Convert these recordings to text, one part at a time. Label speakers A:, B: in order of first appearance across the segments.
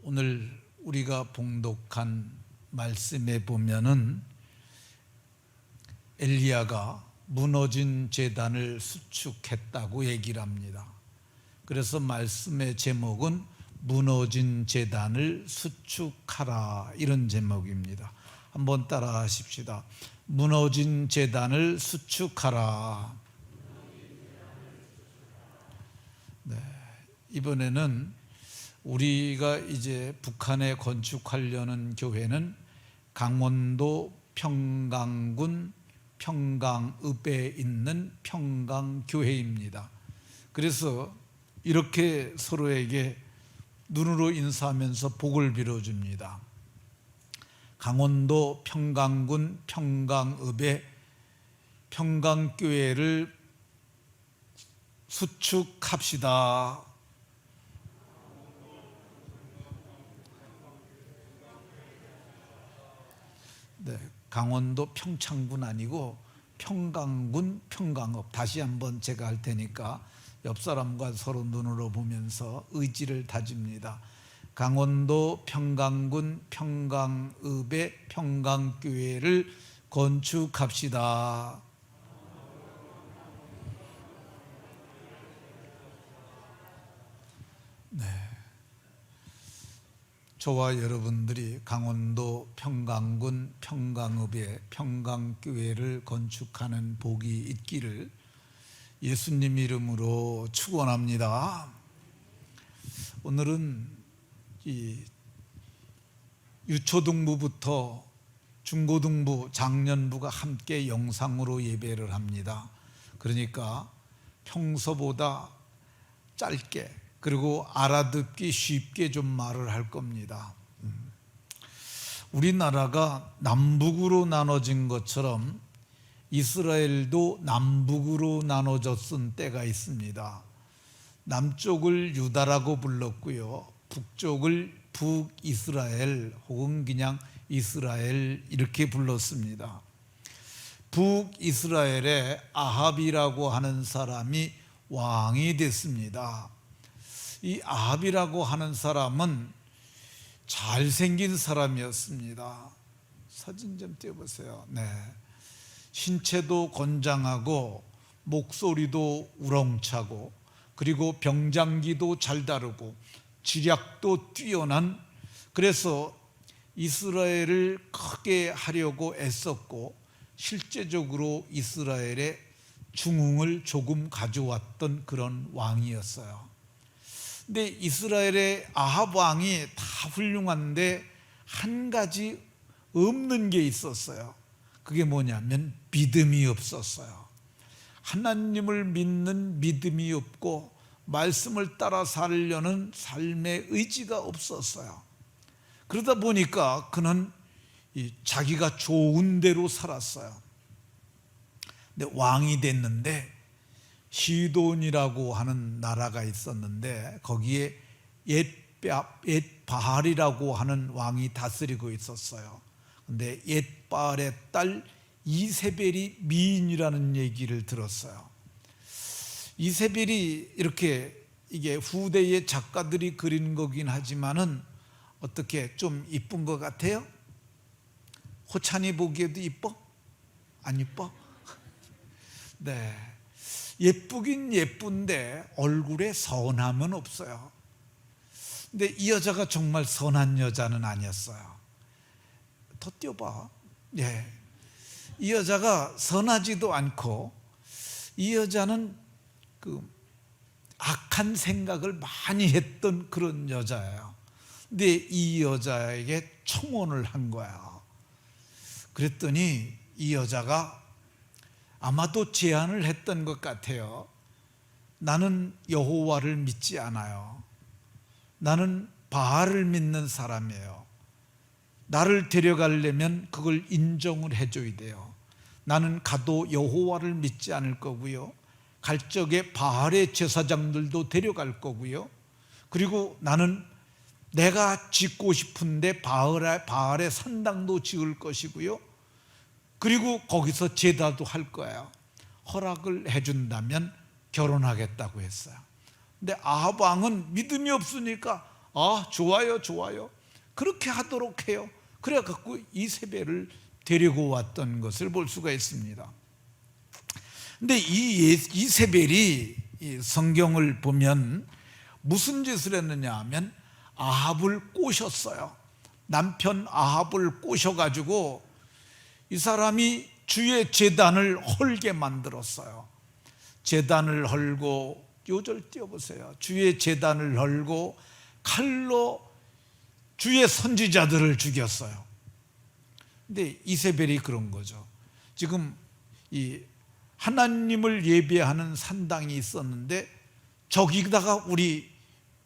A: 오늘 우리가 봉독한 말씀에 보면은 엘리야가 무너진 제단을 수축했다고 얘기를 합니다. 그래서 말씀의 제목은 무너진 제단을 수축하라, 이런 제목입니다. 한번 따라 하십시다. 무너진 제단을 수축하라. 네, 이번에는 우리가 이제 북한에 건축하려는 교회는 강원도 평강군 평강읍에 있는 평강교회입니다. 그래서 이렇게 서로에게 눈으로 인사하면서 복을 빌어줍니다. 강원도 평강군 평강읍의 평강교회를 수축합시다. 네, 강원도 평창군 아니고 평강군 평강읍. 다시 한번 제가 할 테니까 옆 사람과 서로 눈으로 보면서 의지를 다집니다. 강원도 평강군 평강읍의 평강교회를 건축합시다. 네, 저와 여러분들이 강원도 평강군 평강읍의 평강교회를 건축하는 복이 있기를 예수님 이름으로 축원합니다. 오늘은 이 유초등부부터 중고등부, 장년부가 함께 영상으로 예배를 합니다. 그러니까 평소보다 짧게, 그리고 알아듣기 쉽게 좀 말을 할 겁니다. 우리나라가 남북으로 나눠진 것처럼 이스라엘도 남북으로 나눠졌은 때가 있습니다. 남쪽을 유다라고 불렀고요, 북쪽을 북이스라엘 혹은 그냥 이스라엘 이렇게 불렀습니다. 북이스라엘에 아합이라고 하는 사람이 왕이 됐습니다. 이 아합이라고 하는 사람은 잘생긴 사람이었습니다. 사진 좀 띄워보세요. 네, 신체도 건장하고 목소리도 우렁차고 그리고 병장기도 잘 다루고 지략도 뛰어난, 그래서 이스라엘을 크게 하려고 애썼고 실제적으로 이스라엘의 중흥을 조금 가져왔던 그런 왕이었어요. 근데 이스라엘의 아합 왕이 다 훌륭한데 한 가지 없는 게 있었어요. 그게 뭐냐면 믿음이 없었어요. 하나님을 믿는 믿음이 없고 말씀을 따라 살려는 삶의 의지가 없었어요. 그러다 보니까 그는 자기가 좋은 대로 살았어요. 근데 왕이 됐는데 시돈이라고 하는 나라가 있었는데 거기에 옛바알이라고 하는 왕이 다스리고 있었어요. 근데 옛바알의 딸 이세벨이 미인이라는 얘기를 들었어요. 이세벨이 이게 후대의 작가들이 그린 거긴 하지만은 어떻게 좀 이쁜 것 같아요? 호찬이 보기에도 이뻐? 안 이뻐? 네, 예쁘긴 예쁜데 얼굴에 선함은 없어요. 근데 이 여자가 정말 선한 여자는 아니었어요. 더 띄워봐. 예, 이 여자가 선하지도 않고 이 여자는 악한 생각을 많이 했던 그런 여자예요. 근데 이 여자에게 청혼을 한 거야. 그랬더니 이 여자가 아마도 제안을 했던 것 같아요. 나는 여호와를 믿지 않아요. 나는 바알을 믿는 사람이에요. 나를 데려가려면 그걸 인정을 해줘야 돼요. 나는 가도 여호와를 믿지 않을 거고요, 갈 적에 바알의 제사장들도 데려갈 거고요, 그리고 나는 내가 짓고 싶은데 바알의 산당도 지을 것이고요, 그리고 거기서 제사도 할 거예요. 허락을 해준다면 결혼하겠다고 했어요. 근데 아합 왕은 믿음이 없으니까 아, 좋아요, 좋아요. 그렇게 하도록 해요. 그래 갖고 이세벨을 데리고 왔던 것을 볼 수가 있습니다. 근데 이 이세벨이 성경을 보면 무슨 짓을 했느냐 하면 아합을 꼬셨어요. 남편 아합을 꼬셔가지고 이 사람이 주의 제단을 헐게 만들었어요. 제단을 헐고, 요절 띄워보세요. 주의 제단을 헐고 칼로 주의 선지자들을 죽였어요. 근데 이세벨이 그런 거죠. 지금 이 하나님을 예배하는 산당이 있었는데 저기다가 우리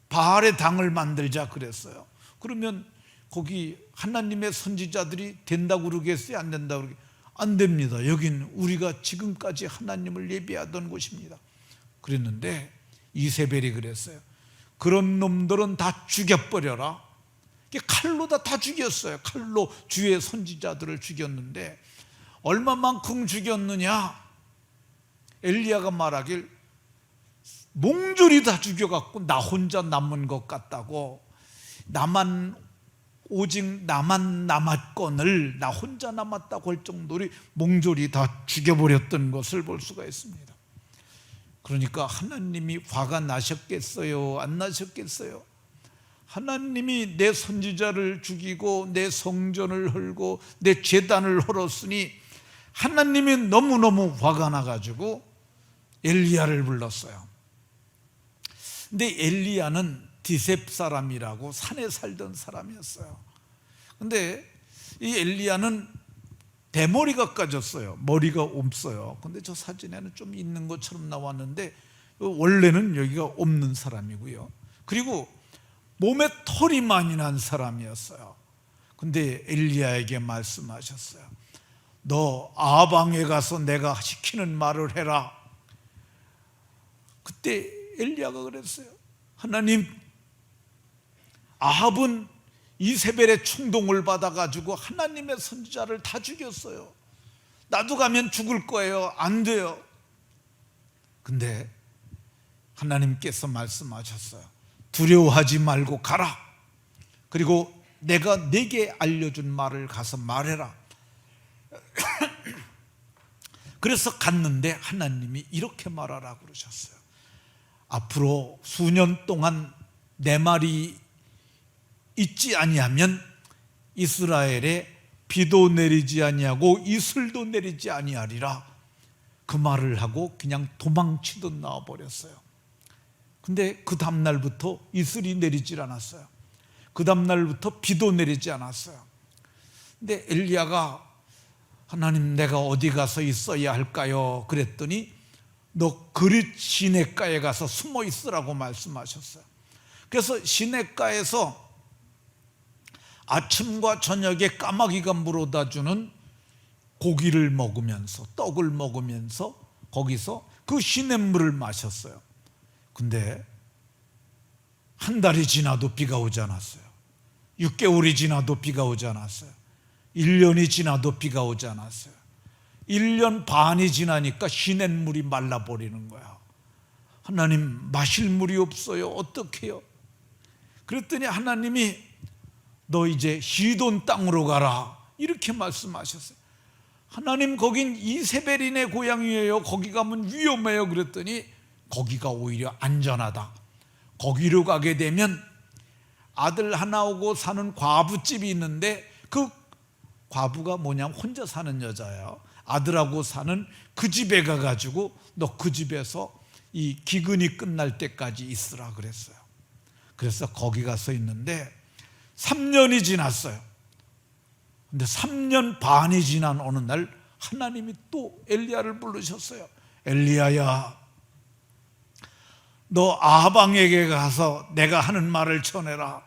A: 바알의 당을 만들자 그랬어요. 그러면 거기 하나님의 선지자들이 된다고 그러겠어요? 안 된다고 그러겠어요? 안 됩니다. 여긴 우리가 지금까지 하나님을 예배하던 곳입니다. 그랬는데 이세벨이 그랬어요. 그런 놈들은 다 죽여버려라. 칼로 다 죽였어요. 칼로 주의 선지자들을 죽였는데 얼마만큼 죽였느냐? 엘리야가 말하길 몽졸이 다 죽여갖고 나 혼자 남은 것 같다고, 오직 나만 남았건을 나 혼자 남았다고 할 정도로 몽졸이 다 죽여버렸던 것을 볼 수가 있습니다. 그러니까 하나님이 화가 나셨겠어요? 안 나셨겠어요? 하나님이 내 선지자를 죽이고 내 성전을 헐고 내 제단을 헐었으니 하나님이 너무너무 화가 나가지고 엘리야를 불렀어요. 근데 엘리야는 디셉 사람이라고 산에 살던 사람이었어요. 근데 이 엘리야는 대머리가 까졌어요. 머리가 없어요. 근데 저 사진에는 좀 있는 것처럼 나왔는데 원래는 여기가 없는 사람이고요. 그리고 몸에 털이 많이 난 사람이었어요. 근데 엘리야에게 말씀하셨어요. 너 아방에 가서 내가 시키는 말을 해라. 그때 엘리야가 그랬어요. 하나님, 아합은 이세벨의 충동을 받아가지고 하나님의 선지자를 다 죽였어요. 나도 가면 죽을 거예요. 안 돼요. 근데 하나님께서 말씀하셨어요. 두려워하지 말고 가라. 그리고 내가 네게 알려준 말을 가서 말해라. 그래서 갔는데 하나님이 이렇게 말하라고 그러셨어요. 앞으로 수년 동안 내 말이 있지 아니하면 이스라엘에 비도 내리지 아니하고 이슬도 내리지 아니하리라. 그 말을 하고 그냥 도망치듯 나와버렸어요. 근데 그 다음날부터 이슬이 내리질 않았어요. 그 다음날부터 비도 내리지 않았어요. 근데 엘리야가 하나님, 내가 어디 가서 있어야 할까요? 그랬더니 너 그릿 시냇가에 가서 숨어 있으라고 말씀하셨어요. 그래서 시냇가에서 아침과 저녁에 까마귀가 물어다 주는 고기를 먹으면서, 떡을 먹으면서 거기서 그 시냇물을 마셨어요. 근데 한 달이 지나도 비가 오지 않았어요. 6개월이 지나도 비가 오지 않았어요. 1년이 지나도 비가 오지 않았어요. 1년 반이 지나니까 시냇물이 말라버리는 거야. 하나님, 마실 물이 없어요. 어떻게 해요? 그랬더니 하나님이 너 이제 시돈 땅으로 가라, 이렇게 말씀하셨어요. 하나님, 거긴 이세벨인의 고향이에요. 거기 가면 위험해요. 그랬더니 거기가 오히려 안전하다. 거기로 가게 되면 아들 하나 오고 사는 과부집이 있는데 그 과부가 뭐냐면 혼자 사는 여자예요. 아들하고 사는 그 집에 가가지고 너 그 집에서 이 기근이 끝날 때까지 있으라 그랬어요. 그래서 거기 가서 있는데 3년이 지났어요. 근데 3년 반이 지난 어느 날 하나님이 또 엘리야를 부르셨어요. 엘리야야, 너 아방에게 가서 내가 하는 말을 전해라.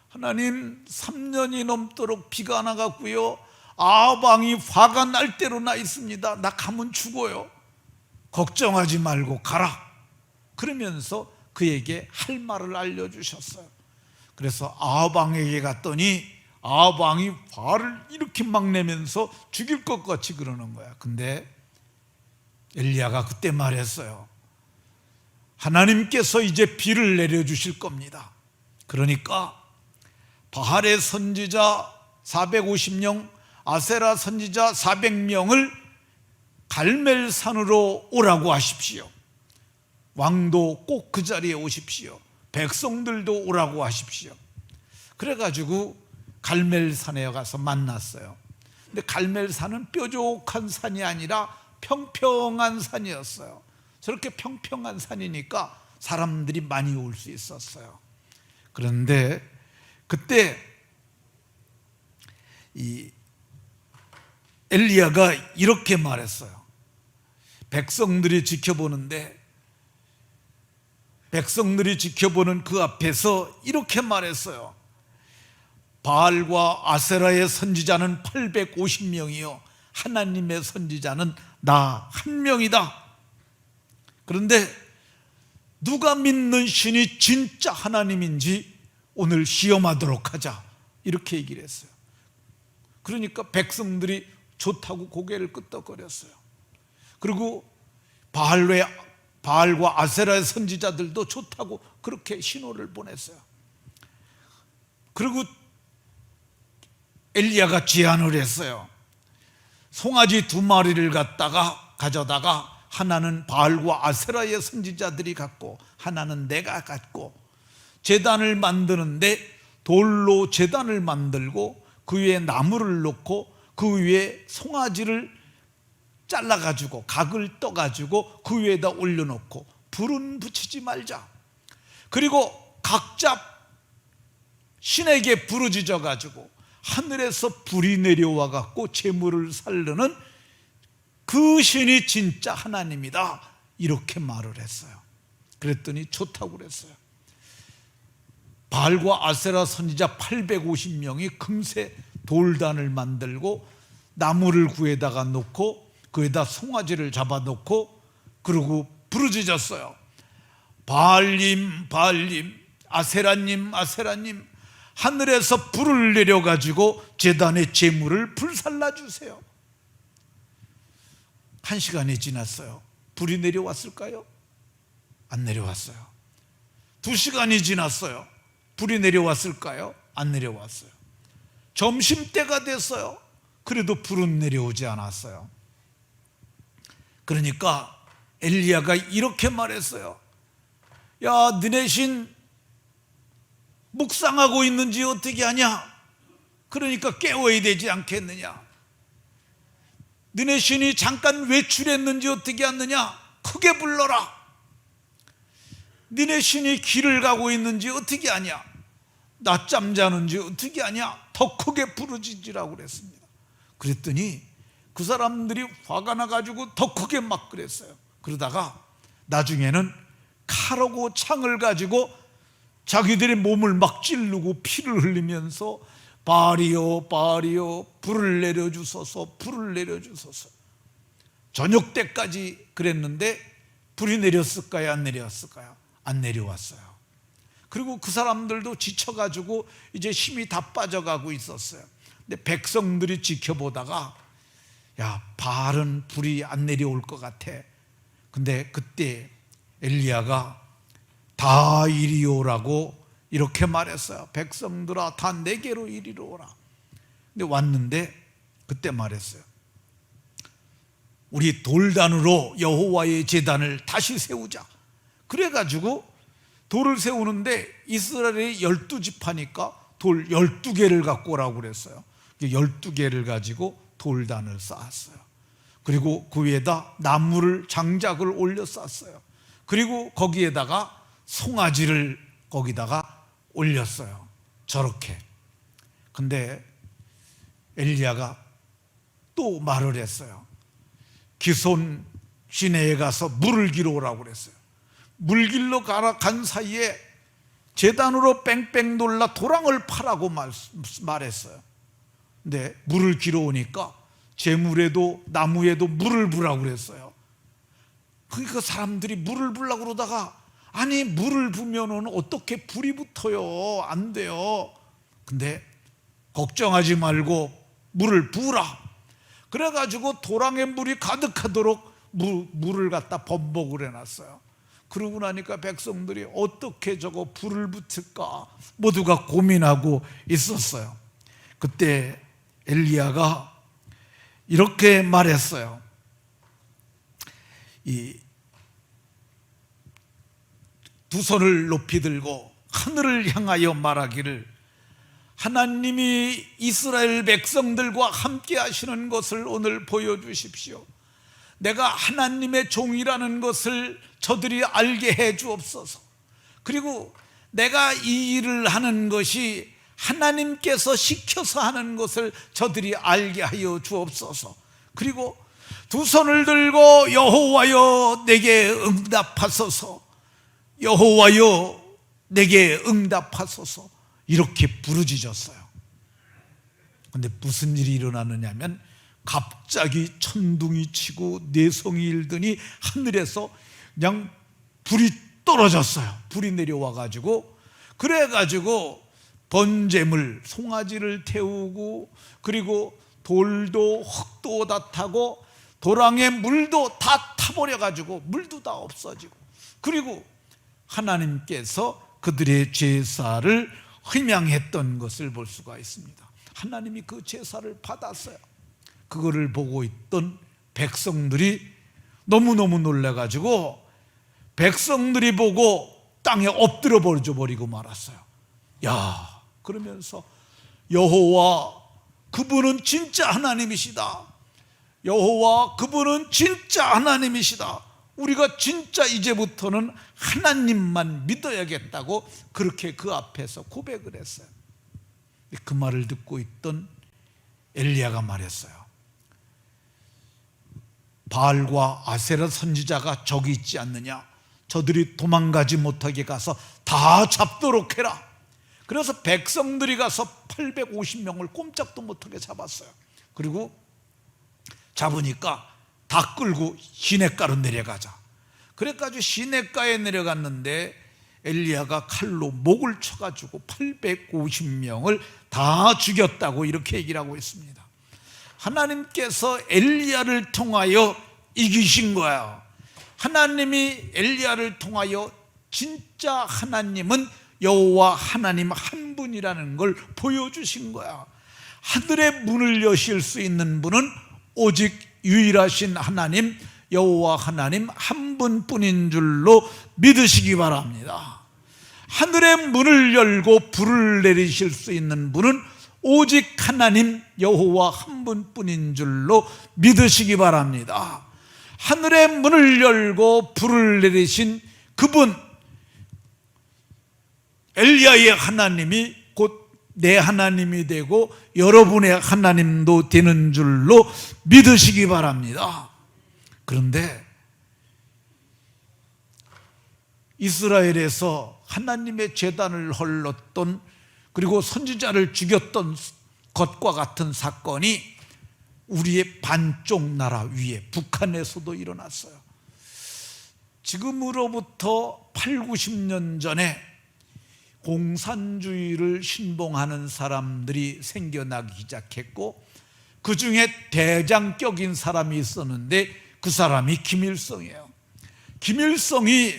A: 하나님, 3년이 넘도록 비가 안 와갖고요, 아방이 화가 날 대로 나 있습니다. 나 가면 죽어요. 걱정하지 말고 가라. 그러면서 그에게 할 말을 알려주셨어요. 그래서 아방에게 갔더니 아방이 화를 이렇게 막 내면서 죽일 것 같이 그러는 거야. 근데 엘리야가 그때 말했어요. 하나님께서 이제 비를 내려주실 겁니다. 그러니까 바알의 선지자 450명, 아세라 선지자 400명을 갈멜산으로 오라고 하십시오. 왕도 꼭 그 자리에 오십시오. 백성들도 오라고 하십시오. 그래가지고 갈멜산에 가서 만났어요. 근데 갈멜산은 뾰족한 산이 아니라 평평한 산이었어요. 저렇게 평평한 산이니까 사람들이 많이 올 수 있었어요. 그런데 그때 이 엘리야가 이렇게 말했어요. 백성들이 지켜보는데, 백성들이 지켜보는 그 앞에서 이렇게 말했어요. 바알과 아세라의 선지자는 850명이요 하나님의 선지자는 나 한 명이다. 그런데 누가 믿는 신이 진짜 하나님인지 오늘 시험하도록 하자, 이렇게 얘기를 했어요. 그러니까 백성들이 좋다고 고개를 끄덕거렸어요. 그리고 바알과 아세라의 선지자들도 좋다고 그렇게 신호를 보냈어요. 그리고 엘리야가 제안을 했어요. 송아지 2마리를 가져다가 하나는 바알과 아세라의 선지자들이 갖고 하나는 내가 갖고 제단을 만드는데 돌로 제단을 만들고 그 위에 나무를 놓고 그 위에 송아지를 잘라가지고 각을 떠가지고 그 위에다 올려놓고 불은 붙이지 말자. 그리고 각자 신에게 부르짖어가지고 하늘에서 불이 내려와 갖고 재물을 살르는 그 신이 진짜 하나님이다, 이렇게 말을 했어요. 그랬더니 좋다고 그랬어요. 바알과 아세라 선지자 850명이 금세 돌단을 만들고 나무를 구에다가 놓고 그에다 송아지를 잡아놓고 그러고 부르짖었어요. 바알님, 바알님, 아세라님, 아세라님, 하늘에서 불을 내려가지고 제단의 제물을 불살라 주세요. 1시간이 지났어요. 불이 내려왔을까요? 안 내려왔어요. 2시간이 지났어요. 불이 내려왔을까요? 안 내려왔어요. 점심때가 됐어요. 그래도 불은 내려오지 않았어요. 그러니까 엘리야가 이렇게 말했어요. 야, 너네 신 묵상하고 있는지 어떻게 하냐? 그러니까 깨워야 되지 않겠느냐? 너네 신이 잠깐 외출했는지 어떻게 하느냐? 크게 불러라. 너네 신이 길을 가고 있는지 어떻게 하냐? 낮잠 자는지 어떻게 하냐? 더 크게 부르짖으라고 그랬습니다. 그랬더니 그 사람들이 화가 나가지고 더 크게 막 그랬어요. 그러다가 나중에는 칼하고 창을 가지고 자기들의 몸을 막 찌르고 피를 흘리면서 바알이여, 바알이여, 불을 내려주소서, 불을 내려주소서. 저녁 때까지 그랬는데 불이 내렸을까요? 안 내렸을까요? 안 내려왔어요. 그리고 그 사람들도 지쳐가지고 이제 힘이 다 빠져가고 있었어요. 근데 백성들이 지켜보다가 야, 바알은 불이 안 내려올 것 같아. 근데 그때 엘리야가 다 이리 오라고 이렇게 말했어요. 백성들아, 다 내게로 이리로 오라. 근데 왔는데 그때 말했어요. 우리 돌단으로 여호와의 제단을 다시 세우자. 그래가지고 돌을 세우는데 이스라엘이 12지파니까 돌 12개를 갖고 오라고 그랬어요. 12개를 가지고 돌단을 쌓았어요. 그리고 그 위에다 나무를, 장작을 올려 쌓았어요. 그리고 거기에다가 송아지를 거기다가 올렸어요. 저렇게. 근데 엘리야가 또 말을 했어요. 기손 시내에 가서 물을 길어 오라고 그랬어요. 물 길러 간 사이에 제단으로 뺑뺑 돌라 도랑을 파라고 말했어요. 근데 물을 길어 오니까 재물에도 나무에도 물을 부라고 그랬어요. 그러니까 사람들이 물을 부려고 그러다가 아니, 물을 부면은 어떻게 불이 붙어요? 안 돼요. 근데 걱정하지 말고 물을 부으라. 그래가지고 도랑에 물이 가득하도록 물을 갖다 범벅을 해놨어요. 그러고 나니까 백성들이 어떻게 저거 불을 붙일까 모두가 고민하고 있었어요. 그때 엘리야가 이렇게 말했어요. 이 두 손을 높이 들고 하늘을 향하여 말하기를, 하나님이 이스라엘 백성들과 함께 하시는 것을 오늘 보여주십시오. 내가 하나님의 종이라는 것을 저들이 알게 해 주옵소서. 그리고 내가 이 일을 하는 것이 하나님께서 시켜서 하는 것을 저들이 알게 하여 주옵소서. 그리고 두 손을 들고 여호와여 내게 응답하소서, 여호와여 내게 응답하소서, 이렇게 부르짖었어요. 근데 무슨 일이 일어나느냐면 갑자기 천둥이 치고 내성이 일더니 하늘에서 그냥 불이 떨어졌어요. 불이 내려와 가지고, 그래가지고 번제물 송아지를 태우고, 그리고 돌도 흙도 다 타고 도랑에 물도 다 타버려 가지고 물도 다 없어지고, 그리고 하나님께서 그들의 제사를 흠양했던 것을 볼 수가 있습니다. 하나님이 그 제사를 받았어요. 그거를 보고 있던 백성들이 너무너무 놀라가지고 백성들이 보고 땅에 엎드려 버리고 말았어요. 야, 그러면서 여호와 그분은 진짜 하나님이시다, 여호와 그분은 진짜 하나님이시다, 우리가 진짜 이제부터는 하나님만 믿어야겠다고 그렇게 그 앞에서 고백을 했어요. 그 말을 듣고 있던 엘리야가 말했어요. 바알과 아세라 선지자가 저기 있지 않느냐, 저들이 도망가지 못하게 가서 다 잡도록 해라. 그래서 백성들이 가서 850명을 꼼짝도 못하게 잡았어요. 그리고 잡으니까 다 끌고 시냇가로 내려가자. 그래가지고 시냇가에 내려갔는데 엘리야가 칼로 목을 쳐가지고 850명을 다 죽였다고 이렇게 얘기를 하고 있습니다. 하나님께서 엘리야를 통하여 이기신 거야. 하나님이 엘리야를 통하여 진짜 하나님은 여호와 하나님 한 분이라는 걸 보여주신 거야. 하늘의 문을 여실 수 있는 분은 오직 유일하신 하나님 여호와 하나님 한 분뿐인 줄로 믿으시기 바랍니다. 하늘의 문을 열고 불을 내리실 수 있는 분은 오직 하나님 여호와 한 분뿐인 줄로 믿으시기 바랍니다. 하늘의 문을 열고 불을 내리신 그분 엘리야의 하나님이 곧 내 하나님이 되고 여러분의 하나님도 되는 줄로 믿으시기 바랍니다. 그런데 이스라엘에서 하나님의 제단을 헐렀던, 그리고 선지자를 죽였던 것과 같은 사건이 우리의 반쪽 나라 위에 북한에서도 일어났어요. 지금으로부터 8, 90년 전에 공산주의를 신봉하는 사람들이 생겨나기 시작했고, 그 중에 대장격인 사람이 있었는데 그 사람이 김일성이에요. 김일성이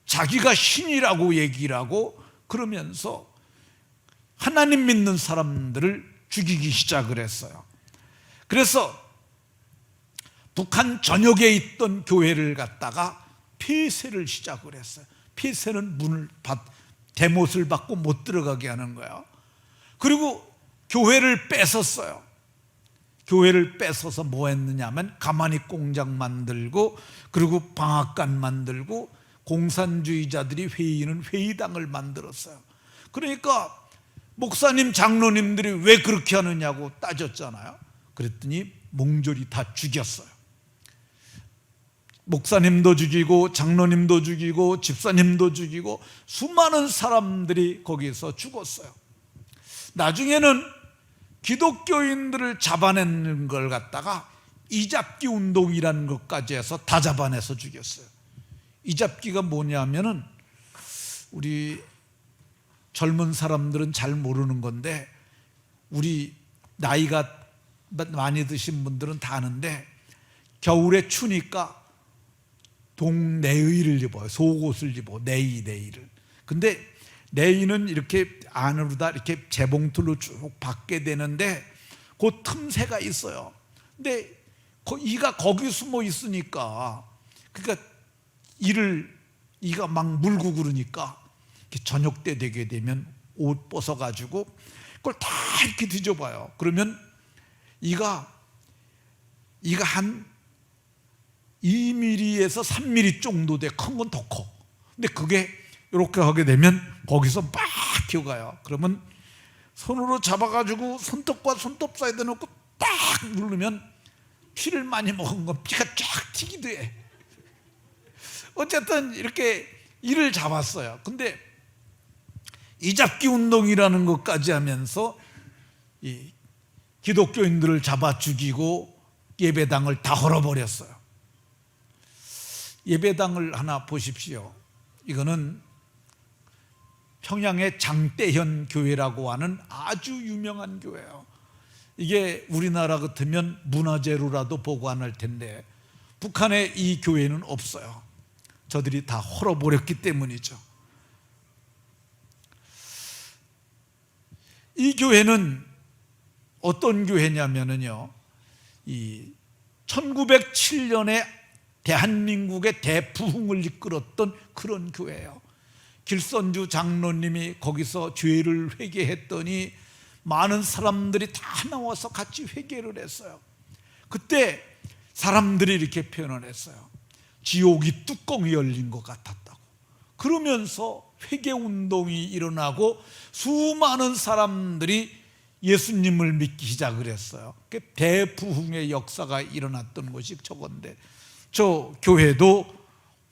A: 자기가 신이라고 얘기를 하고 그러면서 하나님 믿는 사람들을 죽이기 시작을 했어요. 그래서 북한 전역에 있던 교회를 갖다가 폐쇄를 시작을 했어요. 폐쇄는 대못을 받고 못 들어가게 하는 거예요. 그리고 교회를 뺏었어요. 교회를 뺏어서 뭐 했느냐 하면 가마니 공장 만들고, 그리고 방앗간 만들고, 공산주의자들이 회의는 회의당을 만들었어요. 그러니까 목사님 장로님들이 왜 그렇게 하느냐고 따졌잖아요. 그랬더니 몽졸이 다 죽였어요. 목사님도 죽이고 장로님도 죽이고 집사님도 죽이고 수많은 사람들이 거기서 죽었어요. 나중에는 기독교인들을 잡아내는 걸 갖다가 이잡기 운동이라는 것까지 해서 다 잡아내서 죽였어요. 이잡기가 뭐냐면은 우리 젊은 사람들은 잘 모르는 건데 우리 나이가 많이 드신 분들은 다 아는데, 겨울에 추니까 동내의를 입어요. 속옷을 입어. 내의를. 근데 내의는 이렇게 안으로다 이렇게 재봉틀로 쭉 받게 되는데 그 틈새가 있어요. 근데 이가 거기 숨어 있으니까, 그러니까 이가 막 물고 그러니까 저녁 때 되게 되면 옷 벗어가지고 그걸 다 이렇게 뒤져봐요. 그러면 이가 한 2mm에서 3mm 정도 돼. 큰 건 더 커. 근데 그게 이렇게 하게 되면 거기서 막 기어가요. 그러면 손으로 잡아가지고 손톱과 손톱 사이에 놓고 딱 누르면 피를 많이 먹은 건 피가 쫙 튀기도 해. 어쨌든 이렇게 이를 잡았어요. 근데 이 잡기 운동이라는 것까지 하면서 이 기독교인들을 잡아 죽이고 예배당을 다 헐어버렸어요. 예배당을 하나 보십시오. 이거는 평양의 장대현 교회라고 하는 아주 유명한 교회예요. 이게 우리나라 같으면 문화재로라도 보관할 텐데 북한에 이 교회는 없어요. 저들이 다 헐어버렸기 때문이죠. 이 교회는 어떤 교회냐면요, 이 1907년에 대한민국의 대부흥을 이끌었던 그런 교회예요. 길선주 장로님이 거기서 죄를 회개했더니 많은 사람들이 다 나와서 같이 회개를 했어요. 그때 사람들이 이렇게 표현을 했어요. 지옥이 뚜껑이 열린 것 같았다고. 그러면서 회개운동이 일어나고 수많은 사람들이 예수님을 믿기 시작을 했어요. 대부흥의 역사가 일어났던 것이 저건데, 저 교회도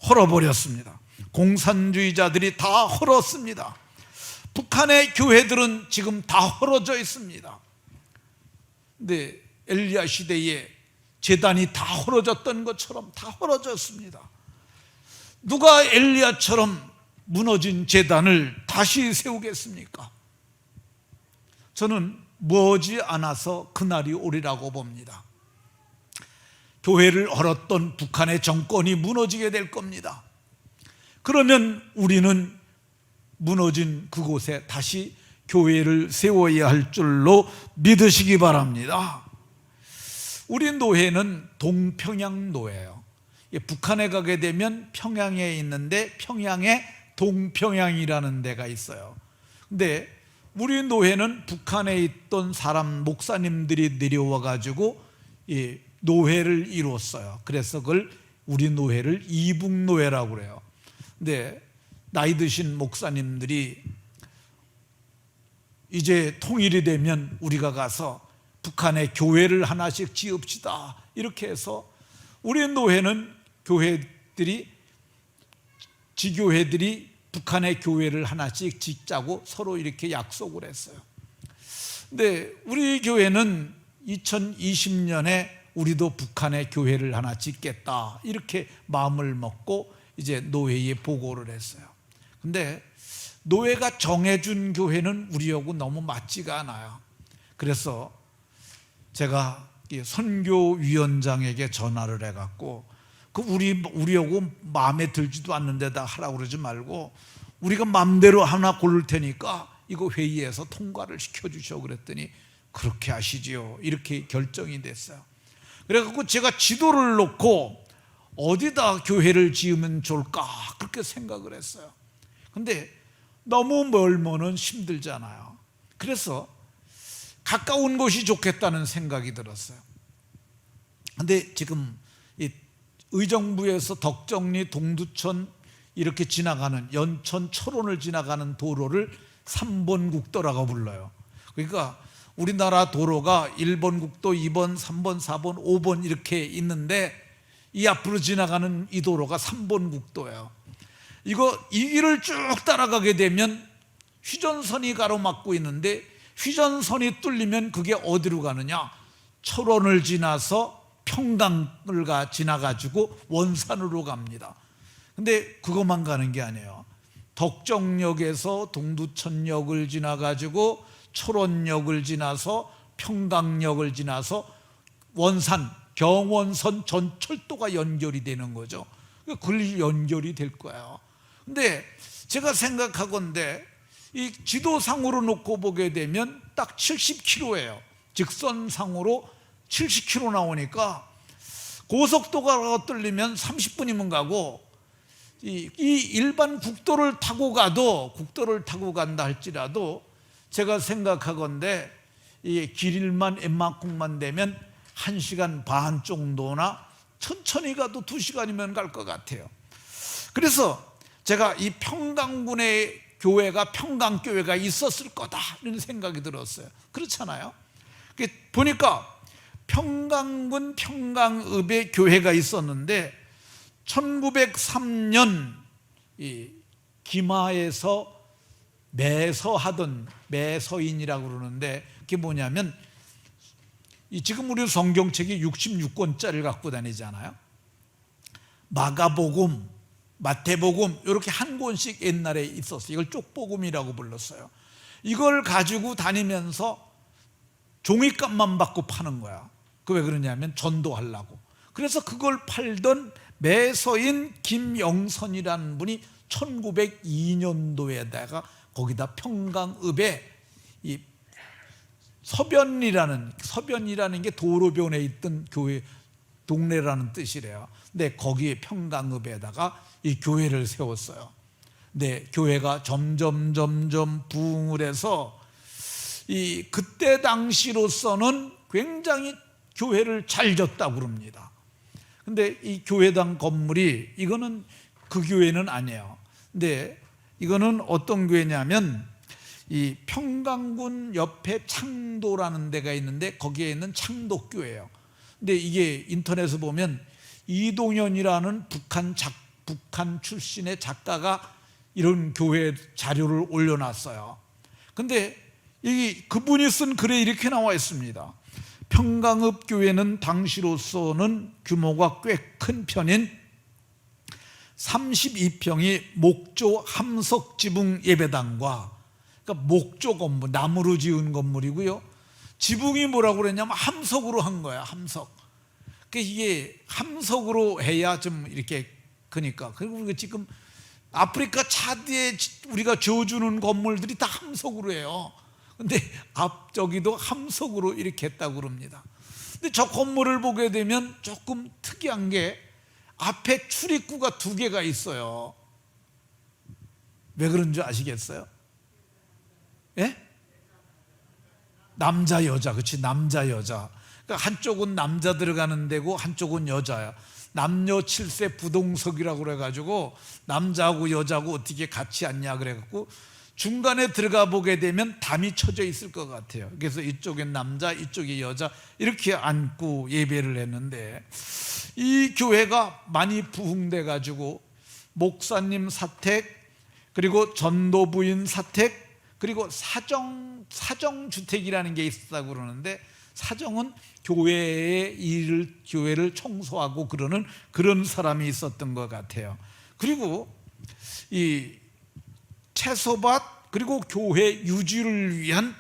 A: 헐어버렸습니다. 공산주의자들이 다 헐었습니다. 북한의 교회들은 지금 다 헐어져 있습니다. 근데 엘리야 시대에 제단이 다 헐어졌던 것처럼 다 헐어졌습니다. 누가 엘리야처럼 무너진 제단을 다시 세우겠습니까? 저는 머지 않아서 그날이 오리라고 봅니다. 교회를 헐었던 북한의 정권이 무너지게 될 겁니다. 그러면 우리는 무너진 그곳에 다시 교회를 세워야 할 줄로 믿으시기 바랍니다. 우리 노회는 동평양 노회예요. 북한에 가게 되면 평양에 있는데 평양에 동평양이라는 데가 있어요. 근데 우리 노회는 북한에 있던 사람 목사님들이 내려와 가지고 노회를 이뤘어요. 그래서 그걸 우리 노회를 이북노회라고 그래요. 근데 나이 드신 목사님들이 이제 통일이 되면 우리가 가서 북한에 교회를 하나씩 지읍시다, 이렇게 해서 우리 노회는 지교회들이 북한의 교회를 하나씩 짓자고 서로 이렇게 약속을 했어요. 근데 우리 교회는 2020년에 우리도 북한의 교회를 하나 짓겠다, 이렇게 마음을 먹고 이제 노회에 보고를 했어요. 근데 노회가 정해준 교회는 우리하고 너무 맞지가 않아요. 그래서 제가 선교위원장에게 전화를 해갖고 우리하고 마음에 들지도 않는데다 하라고 그러지 말고 우리가 마음대로 하나 고를 테니까 이거 회의에서 통과를 시켜주셔 그랬더니 그렇게 하시지요, 이렇게 결정이 됐어요. 그래갖고 제가 지도를 놓고 어디다 교회를 지으면 좋을까 그렇게 생각을 했어요. 근데 너무 멀면은 힘들잖아요. 그래서 가까운 곳이 좋겠다는 생각이 들었어요. 근데 지금 이 의정부에서 덕정리, 동두천 이렇게 지나가는 연천, 철원을 지나가는 도로를 3번 국도라고 불러요. 그러니까 우리나라 도로가 1번 국도, 2번, 3번, 4번, 5번 이렇게 있는데 이 앞으로 지나가는 이 도로가 3번 국도예요. 이 길을 쭉 따라가게 되면 휴전선이 가로막고 있는데 휴전선이 뚫리면 그게 어디로 가느냐? 철원을 지나서 평강을 지나가지고 원산으로 갑니다. 근데 그것만 가는 게 아니에요. 덕정역에서 동두천역을 지나가지고 철원역을 지나서 평강역을 지나서 원산, 경원선 전 철도가 연결이 되는 거죠. 그걸 연결이 될 거예요. 근데 제가 생각하건대 이 지도상으로 놓고 보게 되면 딱 70km예요. 직선상으로 70km 나오니까 고속도로가 뚫리면 30분이면 가고 이 일반 국도를 타고 간다 할지라도 제가 생각하건대 이 길일만 웬만큼만 되면 1시간 반 정도나 천천히 가도 2시간이면 갈 것 같아요. 그래서 제가 이 평강군의 교회가 평강교회가 있었을 거다 이런 생각이 들었어요. 그렇잖아요. 보니까 평강군 평강읍에 교회가 있었는데 1903년 이 기마에서 매서하던 매서인이라고 그러는데 그게 뭐냐면 지금 우리 성경책이 66권짜리를 갖고 다니잖아요. 마가복음, 마태복음 이렇게 한 권씩 옛날에 있었어요. 이걸 쪽복음이라고 불렀어요. 이걸 가지고 다니면서 종이값만 받고 파는 거야. 그 왜 그러냐면 전도하려고. 그래서 그걸 팔던 매서인 김영선이라는 분이 1902년도에다가 거기다 평강읍에 이 서변이라는 게 도로변에 있던 교회 동네라는 뜻이래요. 근데 거기에 평강읍에다가 이 교회를 세웠어요. 근데 교회가 점점 부흥을 해서 이 그때 당시로서는 굉장히 교회를 잘 졌다고 그럽니다. 근데 이 교회당 건물이 이거는 그 교회는 아니에요. 근데 이거는 어떤 교회냐면 이 평강군 옆에 창도라는 데가 있는데 거기에 있는 창덕교회예요. 근데 이게 인터넷에 보면 이동현이라는 북한 출신의 작가가 이런 교회 자료를 올려놨어요. 근데 그분이 쓴 글에 이렇게 나와 있습니다. 평강읍 교회는 당시로서는 규모가 꽤 큰 편인 32평의 목조 함석 지붕 예배당과, 그러니까 목조 건물, 나무로 지은 건물이고요. 지붕이 뭐라고 그랬냐면 함석으로 한 거야, 함석. 그러니까 이게 함석으로 해야 좀 이렇게 크니까. 그리고 우리가 지금 아프리카 차드에 우리가 지어주는 건물들이 다 함석으로 해요. 근데 앞저기도 함석으로 이렇게 했다고 그럽니다. 근데 저 건물을 보게 되면 조금 특이한 게 앞에 출입구가 2개가 있어요. 왜 그런 줄 아시겠어요? 예? 남자 여자, 그렇지, 남자 여자. 그러니까 한쪽은 남자 들어가는 데고 한쪽은 여자야. 남녀 7세 부동석이라고 그래가지고 남자하고 여자하고 어떻게 같이 앉냐 그래갖고 중간에 들어가 보게 되면 담이 쳐져 있을 것 같아요. 그래서 이쪽엔 남자, 이쪽에 여자 이렇게 앉고 예배를 했는데 이 교회가 많이 부흥돼 가지고 목사님 사택, 그리고 전도부인 사택, 그리고 사정주택이라는 게 있었다고 그러는데 사정은 교회를 청소하고 그런 사람이 있었던 것 같아요. 그리고 이 채소밭, 그리고 교회 유지를 위한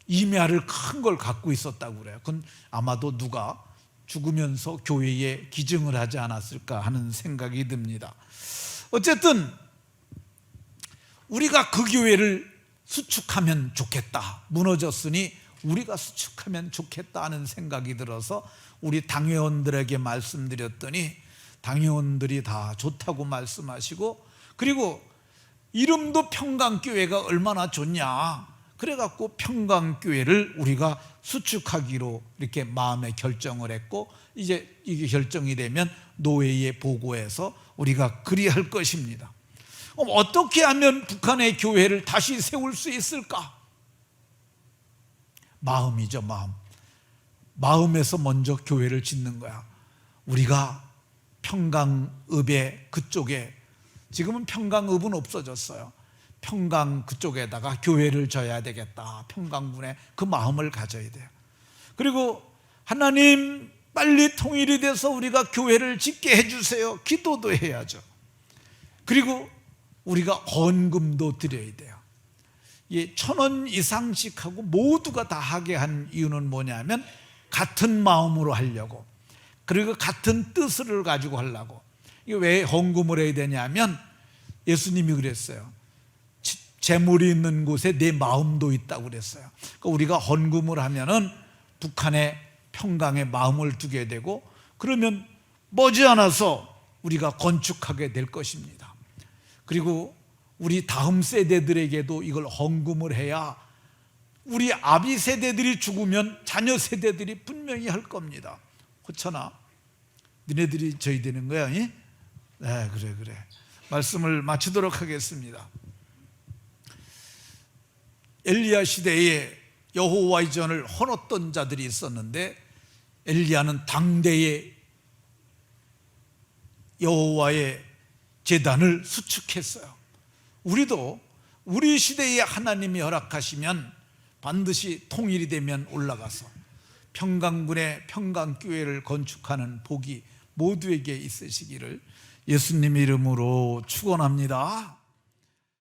A: 임야를 큰 걸 갖고 있었다고 그래요. 그건 아마도 누가 죽으면서 교회에 기증을 하지 않았을까 하는 생각이 듭니다. 어쨌든 우리가 그 교회를 수축하면 좋겠다, 무너졌으니 우리가 수축하면 좋겠다 하는 생각이 들어서 우리 당회원들에게 말씀드렸더니 당회원들이 다 좋다고 말씀하시고, 그리고 이름도 평강교회가 얼마나 좋냐, 그래갖고 평강교회를 우리가 수축하기로 이렇게 마음에 결정을 했고, 이제 이게 결정이 되면 노회에 보고해서 우리가 그리할 것입니다. 어떻게 하면 북한의 교회를 다시 세울 수 있을까? 마음이죠, 마음. 마음에서 먼저 교회를 짓는 거야. 우리가 평강읍의 그쪽에, 지금은 평강읍은 없어졌어요. 평강 그쪽에다가 교회를 져야 되겠다, 평강군의 그 마음을 가져야 돼요. 그리고 하나님 빨리 통일이 돼서 우리가 교회를 짓게 해주세요, 기도도 해야죠. 그리고 우리가 헌금도 드려야 돼요. 1,000원 이상씩 하고 모두가 다 하게 한 이유는 뭐냐면 같은 마음으로 하려고, 그리고 같은 뜻을 가지고 하려고. 이게 왜 헌금을 해야 되냐면 예수님이 그랬어요. 재물이 있는 곳에 내 마음도 있다고 그랬어요. 그러니까 우리가 헌금을 하면은 북한의 평강에 마음을 두게 되고, 그러면 머지않아서 우리가 건축하게 될 것입니다. 그리고 우리 다음 세대들에게도 이걸 헌금을 해야 우리 아비 세대들이 죽으면 자녀 세대들이 분명히 할 겁니다. 호천아, 니네들이 저희 되는 거야? 이? 네, 그래. 말씀을 마치도록 하겠습니다. 엘리야 시대에 여호와의 전을 헌었던 자들이 있었는데, 엘리야는 당대의 여호와의 제단을 수축했어요. 우리도 우리 시대에 하나님이 허락하시면 반드시 통일이 되면 올라가서 평강군의 평강교회를 건축하는 복이 모두에게 있으시기를 예수님 이름으로 축원합니다.